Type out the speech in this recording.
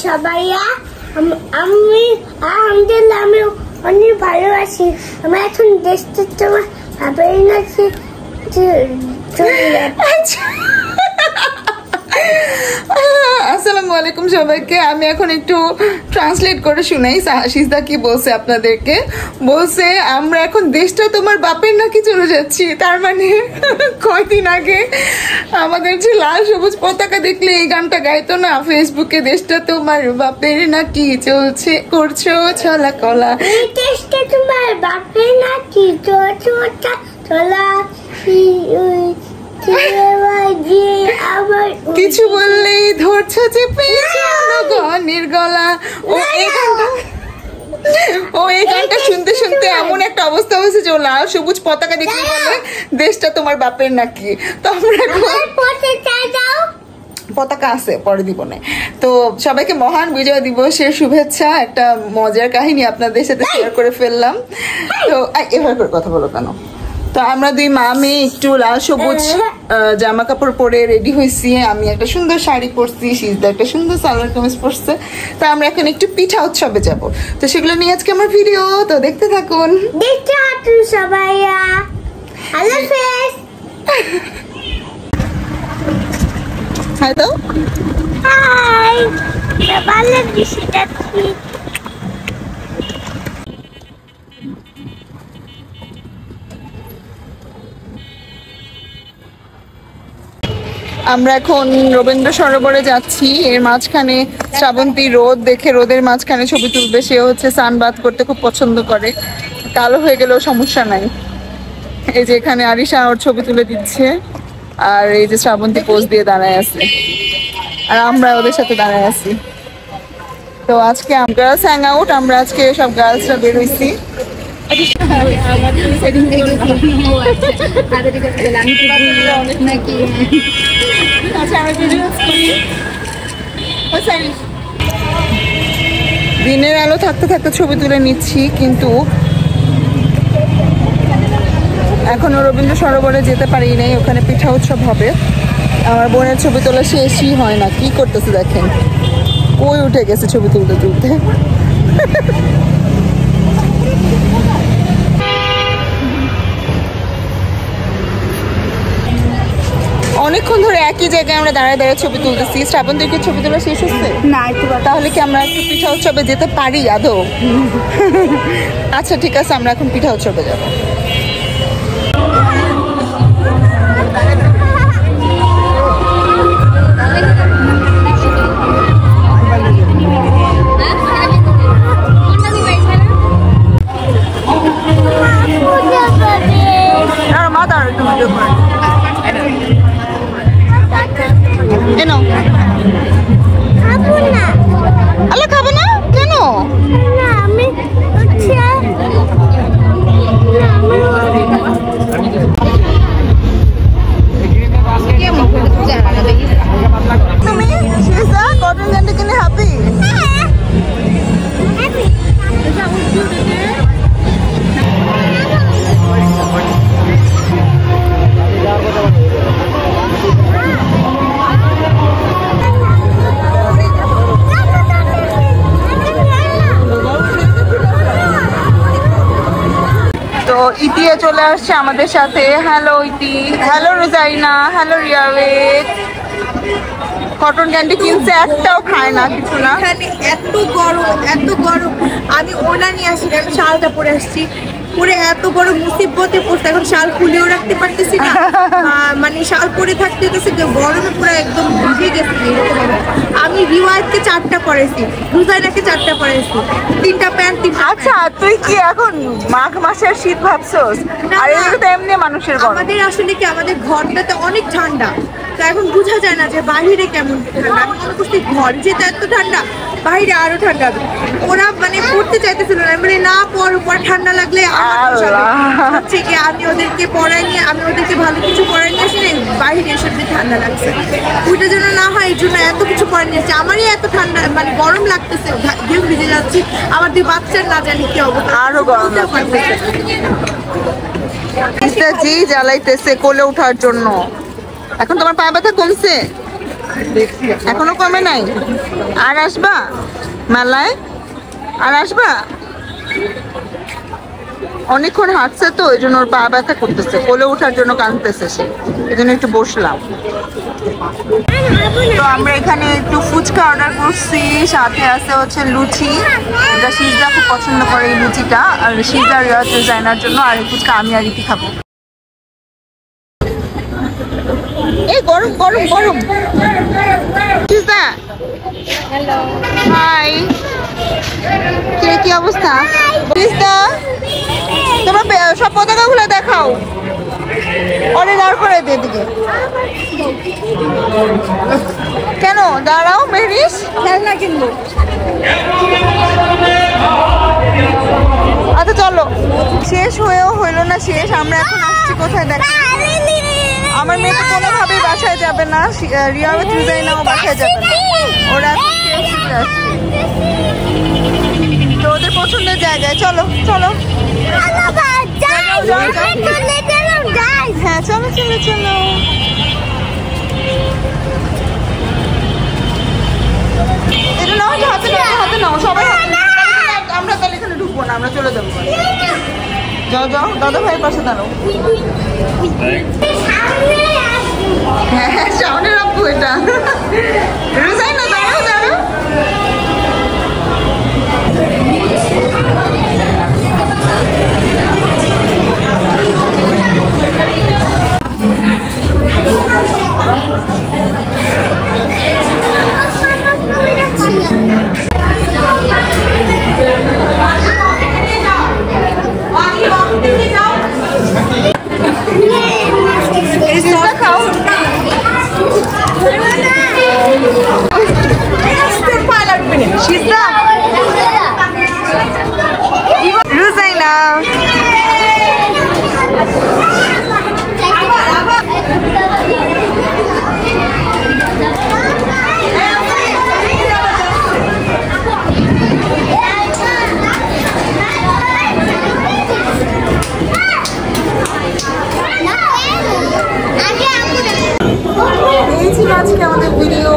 সবাইয়া আমি আলহামদুলিল্লাহ আমি অনেক ভালো আছি। আমি এখন দেশটা তোমার ভাবেই না আসসালামু আলাইকুম সবাইকে। আমি এখন একটু ট্রান্সলেট করে শুনাই সিজদা কি বলছে আপনাদেরকে। বলছে আমরা এখন দেশটা তোমার বাপের নাকি চলে যাচ্ছি। তার মানে কয়দিন আগে আমাদের যে লাল সবুজ পতাকা দেখলে এই গানটা গাইতো না ফেসবুকে, দেশটা তোমার বাপের নাকি চলছে করছো ছলা কলা, দেশটা তোমার বাপের নাকি চলা কিছু বললেই ধরছো চেপে গনের গলা। ও এই গানটা শুনতে শুনতে এমন একটা অবস্থা হয়েছে যে ও লাল সবুজ পতাকা দেখতে বলে দেশটা তোমার বাপের নাকি। তো আমরা পতাকা আছে পরে দিব না। তো সবাইকে মহান বিজয় দিবসের শুভেচ্ছা। একটা মজার কাহিনী আপনাদের সাথে শেয়ার করে ফেললাম। তো এভাবে করে কথা বলো কেন? তো আমরা দুই মা মেয়ে একটু লাল সবুজ জামা কাপড় পরে রেডি হয়েছি। আমি একটা সুন্দর শাড়ি পরছি, সিজদা একটা সুন্দর সালোয়ার কামিজ পরছে। তো আমরা এখন একটু পিঠা উৎসবে যাব। তো সেগুলো নিয়ে আজকে আমার ভিডিও, তো দেখতে থাকুন। দেখতে থাকুন সবাইয়া। আল্লাহ হাফেজ। হাই দাও। হাই, ভালো বৃষ্টি যাচ্ছি। আমরা এখন রবীন্দ্র সরোবরে যাচ্ছি। এর মাঝখানে শ্রাবন্তী রোদ দেখে রোদের মাঝখানে ছবি তুলবে। সে হচ্ছে সানবাথ করতে খুব পছন্দ করে, কালো হয়ে গেলেও সমস্যা নাই। এই যে এখানে আরিশা ওর ছবি তুলে দিচ্ছে, আর এই যে শ্রাবন্তী পোজ দিয়ে দাঁড়ায় আছে, আর আমরা ওদের সাথে দাঁড়ায় আছি। তো আজকে গার্লস হ্যাং আউট, আমরা আজকে সব গার্লসরা বের হয়েছি। দিনের আলো থাকতে থাকতে ছবি তুলে নিচ্ছি, কিন্তু এখনো রবীন্দ্র সরোবরে যেতে পারি নাই। ওখানে পিঠা উৎসব হবে। আমার বোনের ছবি তোলা শেষই হয় না। কি করতেছে দেখেন, ওই উঠে গেছে ছবি তুলতে তুলতে। অনেকক্ষণ ধরে একই জায়গায় আমরা দাঁড়ায় দাঁড়ায় ছবি তুলতেছি। শ্রাবন্তীকে ছবি তোলা শেষ হচ্ছে না? তাহলে কি আমরা একটু পিঠা উৎসবে যেতে পারি আদৌ? আচ্ছা ঠিক আছে, আমরা এখন পিঠা উৎসবে যাবো। খাবো না কেন? আমি তুমি কটন ক্যান্ডি কিনে হ্যাপি? তো ইতিয়ে চলে আসছে আমাদের সাথে। হ্যালো ইতি, হ্যালো রোজাইনা, হ্যালো রিয়াওয়েট। কটন ক্যান্ডি কিনছে, একটাও খায় না, কিছু না। এখানে এত গরম, এত গরম। আমি ওনা নিয়ে আসি, আমি শালটা পরে আসছি, পরে এত বড় মুসিবতে পড়ছে। এখন শাল খুলেও রাখতে পারতেছি না, মানে শাল পরে থাকতে হতেছে, গরমে পুরো একদম ভিজে গেছে। আমি রিওয়ায়তকে 4টা পরেছি, রুজাইনাকে 4টা পরেছি, 3টা প্যান্ট। আচ্ছা তুই কি এখন মাঘ মাসের শীত ভাবছস? আর এটা তো এমনি মানুষের গরম। আমাদের আসলে কি, আমাদের ঘরটাতে অনেক ঠান্ডা, তো এখন বোঝা যায় না যে বাহিরে কেমন ঠান্ডা। আমি মনে করছি ঘর যেটা এত ঠান্ডা, বাইরে আরো ঠান্ডা। ওরা মানে পড়তে চাইতেছিল না, মানে না পর ঠান্ডা লাগলে হচ্ছে কি আমি ওদেরকে পড়াই নিয়ে, আমি ওদেরকে ভালো কিছু পড়াই নিয়ে আসি, বাইরে এসে ঠান্ডা লাগছে, ওইটা যেন না হয় এই জন্য এত কিছু পড়াই নিয়ে আসছে। আমারই এত ঠান্ডা, মানে গরম লাগতেছে, ঘেম ভিজে যাচ্ছি। আমার দুই বাচ্চার না জানি কি অবস্থা, আরো গরম লাগতেছে। জ্বালাইতেছে কোলে ওঠার জন্য। এখন তোমার পা ব্যথা কমছে? এখনো কমে নাই? আর আসবা মেলায়? আর আসবা? অনেকক্ষণ হাঁটছে তো এই জন্য ওর পা ব্যথা করতেছে, কোলে ওঠার জন্য কাঁদতেছে সে, এই জন্য একটু বসলাম। তো আমরা এখানে একটু ফুচকা অর্ডার করছি, সাথে আছে হচ্ছে লুচি, এটা সিজা খুব পছন্দ করে এই লুচিটা, আর সিজা রিয়াজ ডিজাইনার জন্য, আর এই ফুচকা আমি আর রীতি খাবো। এই গরম গরম গরম। সিজা হাই, কি অবস্থা? সিজা তোমার সব পতাকাগুলো দেখাও, অনেক দাঁড় করে দে দিকে। কেন দাঁড়াও মেহরিস, খেলনা কিনবো। আচ্ছা চলো, শেষ হয়েও হইলো না শেষ, আমরা এখন আসছি কোথায় দেখো। আমার মেয়ে তো কোনোভাবেই বাসায় যাবে না, রিয়া ও বাসায় যাবে না, ওরা এখন KFC-তে আসছে। তো ওদের পছন্দের জায়গায় চলো চলো। হ্যাঁ চলো চলো চলো। এটা নাও, হাতে নাও, হাতে নাও সবাই। আমরা তাহলে এখানে ঢুকবো না, আমরা চলে যাবো। যাও যাও, দাদা ভাইয়ের পাশে দাঁড়াও। হ্যাঁ হ্যাঁ সামনে রাখবো এটা। রোজাই না, দাঁড়াও দাঁড়াও। আজকে আমাদের ভিডিও।